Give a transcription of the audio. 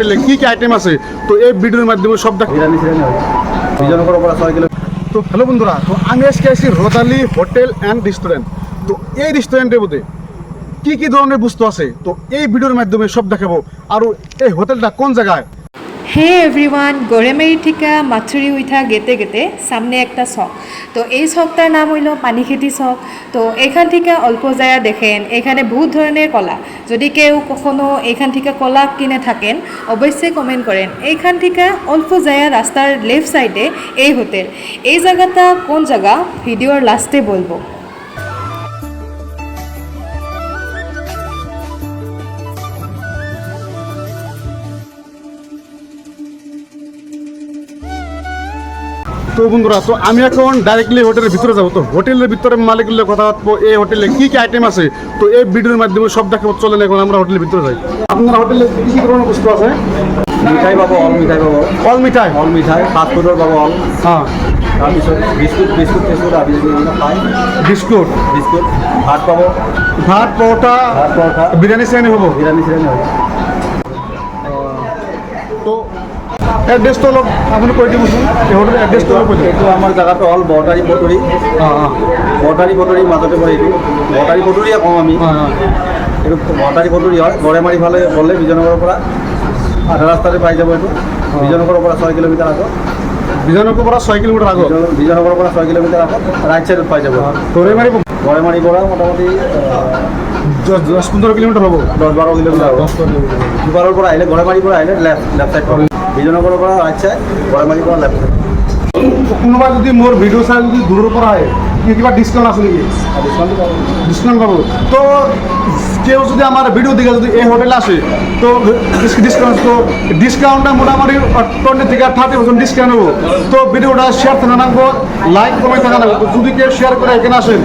হোটেলে কি কি আইটেম আছে তো এই ভিডিওর মাধ্যমে সব দেখ। তো হ্যালো বন্ধুরা, তো আমি আজকে আসছি রোদালি হোটেল অ্যান্ড রেস্টুরেন্ট। তো এই রেস্টুরেন্টের মধ্যে কি কি ধরনের বস্তু আছে তো এই ভিডিওর মাধ্যমে সব দেখাবো। আর এই হোটেলটা কোন জায়গায়? হে এভরিওয়ান, গড়েমারি থেকে মাছুরি উঠা গেতে গেতে সামনে একটা শখ। তো এই শখটার নাম হইল পানিখেতি শখ। তো এখান থেকে অল্প জায়গা দেখেন, এখানে বহুত ধরনের কলা। যদি কেউ কখনো এখান থেকে কলা কিনে থাকেন অবশ্যই কমেন্ট করেন। এইখান থেকে অল্প জায়গা রাস্তার লেফট সাইডে এই হোটেল। এই জায়গাটা কোন জায়গা ভিডিওর লাস্টে বলবো। তো বন্ধুরা, তো আমি এখন ডাইরেক্টলি হোটেলের ভিতরে যাবো। তো হোটেলের ভিতরে মালিকের কথা বলবো, এই হোটেলে কি কি আইটেম আছে তো এই ভিডিওর মাধ্যমে সব দেখাবো। চলেন এখন আমরা হোটেলের ভিতরে যাই। আপনার হোটেলে কি কি ধরনের বস্তু আছে? মিঠাই পাবো, অল মিঠাই পাবো, অল মিঠাই। অল মিঠাই, ফাস্টফুডৰ পাবো অল। হ্যাঁ, তাৰপিছত বিস্কুট বিস্কুট টেস্কুট আদি পায়। বিস্কুট, বিস্কুট, ভাত পাবো, ভাত, পরোটা, ভাত পৰঠা, বিরিয়ানি সিরিয়ানি হবো। বিরিয়ানি চিৰিয়ানি হ'ব। তো এড্রেসটা অলপ আপুনি কৈ দিবচোন, এই হোটেলৰ এড্ৰেছটো অলপ কৈ দিব। এইটো আমাৰ জেগাটো হ'ল বৰতাৰী পটৰী। বৰতাৰী পটৰী মাজতে পৰে এইটো। বৰতাৰী পটৰীয়ে কওঁ আমি। এইটো বৰতাৰী পটৰী হয়। গড়েমাৰী ফালে গ'লে বিজয়নগৰৰ পৰা আধা ৰাস্তাতে পাই যাব। এইটো বিজয়নগৰৰ পৰা 6 কিলোমিটাৰ আগত। বিজয়নগৰৰ পৰা 6 কিলোমিটাৰ আগত। বিজয়নগৰৰ পৰা 6 কিলোমিটাৰ আগত ৰাইট চাইডত পাই যাব। গড়েমাৰী গড়েমাৰীৰ পৰা মোটামুটি 10-15 কিলোমিটাৰ হ'ব। 10-12 কিলোমিটাৰ হ'ব। দুবাৰৰ পৰা আহিলে, গড়েমাৰীৰ পৰা আহিলে লেফ্ট চাইড পাব। বিজয়নগৰৰ পৰা ৰাইট চাইড, গড়েমাৰীৰ পৰা লেফ্ট চাইড। কোনোবা যদি মোৰ ভিডিঅ' চাই যদি দূৰৰ পৰা আহে কিবা ডিছকাউণ্ট আছে নেকি? ডিছকাউণ্ট পাব। তো কেউ যদি আমার ভিডিও দেখে যদি এই হোটেলে আসে তো ডিসকাউন্টটা মোটামুটি 20 থেকে 30% ডিসকাউন্ট হবো। তো ভিডিওটা শেয়ার থাকা লাগবো, লাইক কমেন্ট থাকা লাগবো। যদি কেউ শেয়ার করে এখানে আসেন